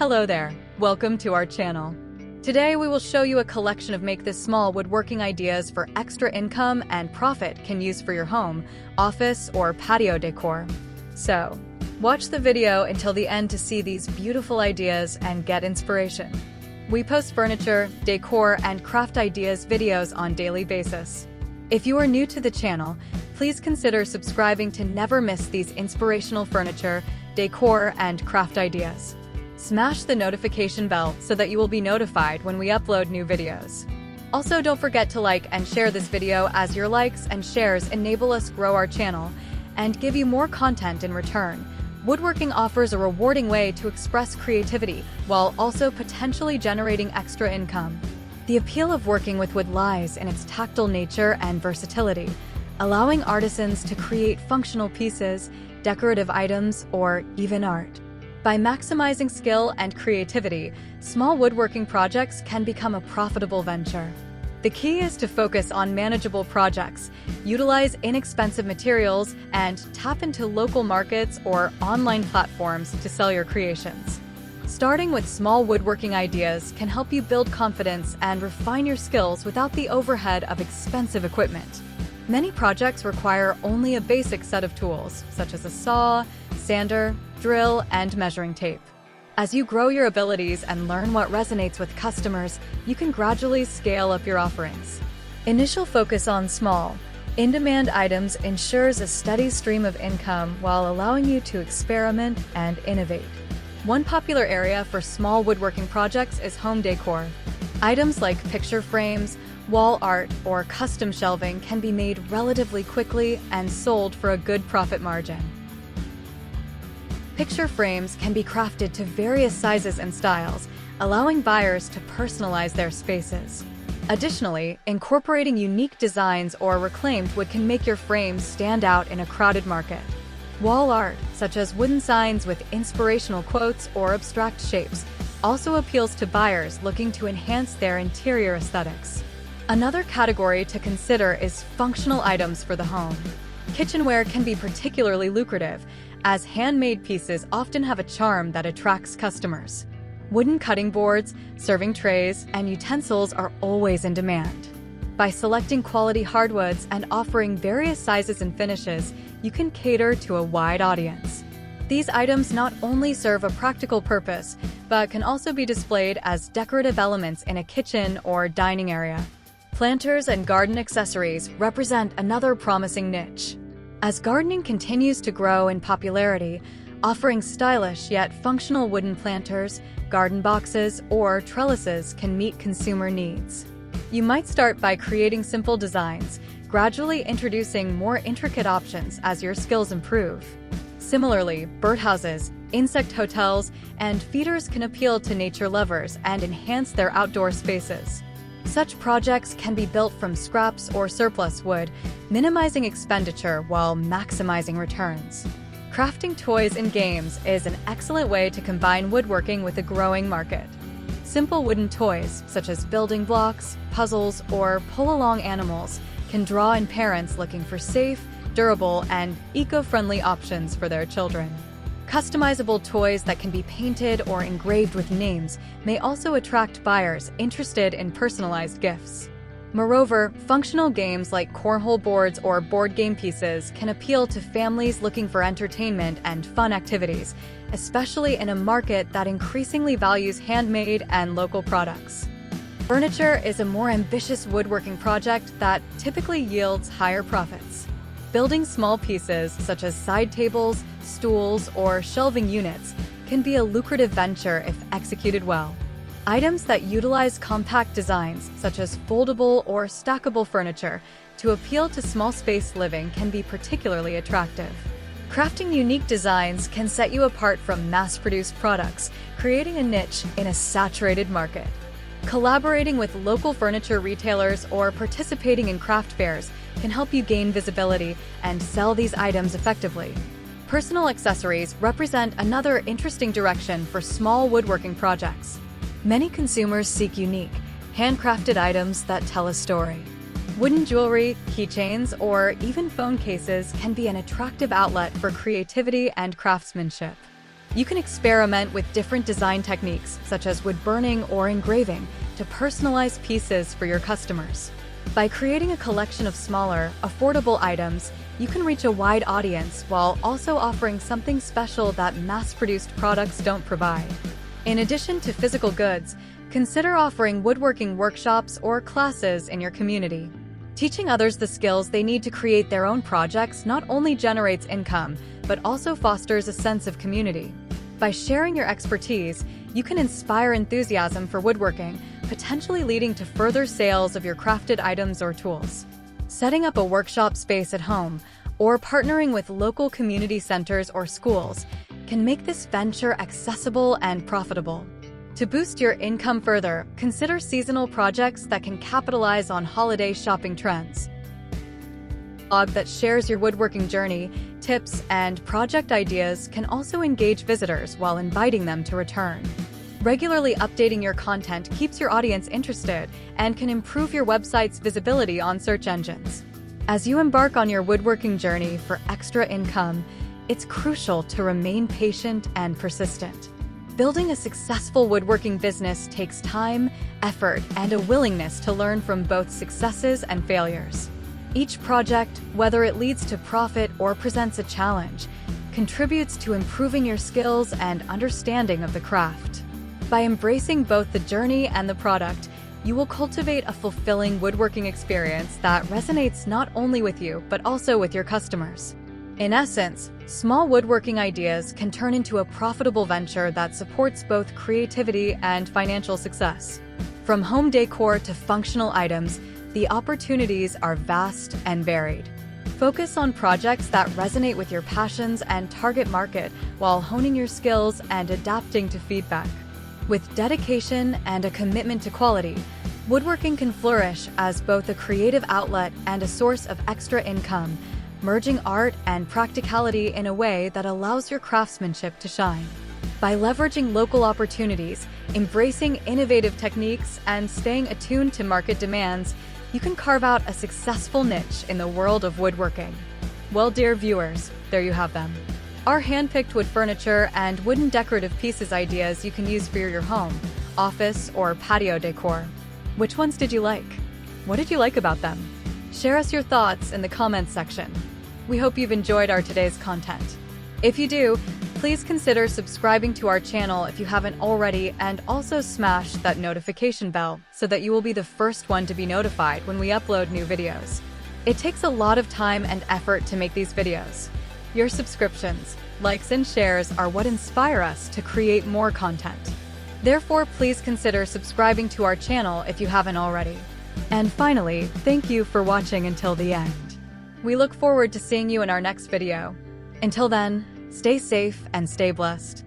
Hello there, welcome to our channel. Today we will show you a collection of make this small woodworking ideas for extra income and profit can use for your home, office, or patio decor. So, watch the video until the end to see these beautiful ideas and get inspiration. We post furniture, decor, and craft ideas videos on a daily basis. If you are new to the channel, please consider subscribing to never miss these inspirational furniture, decor, and craft ideas. Smash the notification bell so that you will be notified when we upload new videos. Also, don't forget to like and share this video, as your likes and shares enable us grow our channel and give you more content in return. Woodworking offers a rewarding way to express creativity while also potentially generating extra income. The appeal of working with wood lies in its tactile nature and versatility, allowing artisans to create functional pieces, decorative items, or even art. By maximizing skill and creativity, small woodworking projects can become a profitable venture. The key is to focus on manageable projects, utilize inexpensive materials, and tap into local markets or online platforms to sell your creations. Starting with small woodworking ideas can help you build confidence and refine your skills without the overhead of expensive equipment. Many projects require only a basic set of tools, such as a saw, sander, drill, and measuring tape. As you grow your abilities and learn what resonates with customers, you can gradually scale up your offerings. Initial focus on small, in-demand items ensures a steady stream of income while allowing you to experiment and innovate. One popular area for small woodworking projects is home decor. Items like picture frames, wall art, or custom shelving can be made relatively quickly and sold for a good profit margin. Picture frames can be crafted to various sizes and styles, allowing buyers to personalize their spaces. Additionally, incorporating unique designs or reclaimed wood can make your frames stand out in a crowded market. Wall art, such as wooden signs with inspirational quotes or abstract shapes, also appeals to buyers looking to enhance their interior aesthetics. Another category to consider is functional items for the home. Kitchenware can be particularly lucrative, as handmade pieces often have a charm that attracts customers. Wooden cutting boards, serving trays, and utensils are always in demand. By selecting quality hardwoods and offering various sizes and finishes, you can cater to a wide audience. These items not only serve a practical purpose, but can also be displayed as decorative elements in a kitchen or dining area. Planters and garden accessories represent another promising niche. As gardening continues to grow in popularity, offering stylish yet functional wooden planters, garden boxes, or trellises can meet consumer needs. You might start by creating simple designs, gradually introducing more intricate options as your skills improve. Similarly, birdhouses, insect hotels, and feeders can appeal to nature lovers and enhance their outdoor spaces. Such projects can be built from scraps or surplus wood, minimizing expenditure while maximizing returns. Crafting toys and games is an excellent way to combine woodworking with a growing market. Simple wooden toys, such as building blocks, puzzles, or pull-along animals, can draw in parents looking for safe, durable, and eco-friendly options for their children. Customizable toys that can be painted or engraved with names may also attract buyers interested in personalized gifts. Moreover, functional games like cornhole boards or board game pieces can appeal to families looking for entertainment and fun activities, especially in a market that increasingly values handmade and local products. Furniture is a more ambitious woodworking project that typically yields higher profits. Building small pieces such as side tables, stools, or shelving units can be a lucrative venture if executed well. Items that utilize compact designs, such as foldable or stackable furniture, to appeal to small space living can be particularly attractive. Crafting unique designs can set you apart from mass-produced products, creating a niche in a saturated market. Collaborating with local furniture retailers or participating in craft fairs can help you gain visibility and sell these items effectively. Personal accessories represent another interesting direction for small woodworking projects. Many consumers seek unique, handcrafted items that tell a story. Wooden jewelry, keychains, or even phone cases can be an attractive outlet for creativity and craftsmanship. You can experiment with different design techniques, such as wood burning or engraving, to personalize pieces for your customers. By creating a collection of smaller, affordable items, you can reach a wide audience while also offering something special that mass-produced products don't provide. In addition to physical goods, consider offering woodworking workshops or classes in your community. Teaching others the skills they need to create their own projects not only generates income, but also fosters a sense of community. By sharing your expertise, you can inspire enthusiasm for woodworking, potentially leading to further sales of your crafted items or tools. Setting up a workshop space at home or partnering with local community centers or schools can make this venture accessible and profitable. To boost your income further, consider seasonal projects that can capitalize on holiday shopping trends. A blog that shares your woodworking journey, tips, and project ideas can also engage visitors while inviting them to return. Regularly updating your content keeps your audience interested and can improve your website's visibility on search engines. As you embark on your woodworking journey for extra income, it's crucial to remain patient and persistent. Building a successful woodworking business takes time, effort, and a willingness to learn from both successes and failures. Each project, whether it leads to profit or presents a challenge, contributes to improving your skills and understanding of the craft. By embracing both the journey and the product, you will cultivate a fulfilling woodworking experience that resonates not only with you, but also with your customers. In essence, small woodworking ideas can turn into a profitable venture that supports both creativity and financial success. From home decor to functional items, the opportunities are vast and varied. Focus on projects that resonate with your passions and target market while honing your skills and adapting to feedback. With dedication and a commitment to quality, woodworking can flourish as both a creative outlet and a source of extra income, merging art and practicality in a way that allows your craftsmanship to shine. By leveraging local opportunities, embracing innovative techniques, and staying attuned to market demands, you can carve out a successful niche in the world of woodworking. Well, dear viewers, there you have them. Our hand-picked wood furniture and wooden decorative pieces ideas you can use for your home, office, or patio decor. Which ones did you like? What did you like about them? Share us your thoughts in the comments section. We hope you've enjoyed our today's content. If you do, please consider subscribing to our channel if you haven't already, and also smash that notification bell so that you will be the first one to be notified when we upload new videos. It takes a lot of time and effort to make these videos. Your subscriptions, likes, and shares are what inspire us to create more content. Therefore, please consider subscribing to our channel if you haven't already. And finally, thank you for watching until the end. We look forward to seeing you in our next video. Until then, stay safe and stay blessed.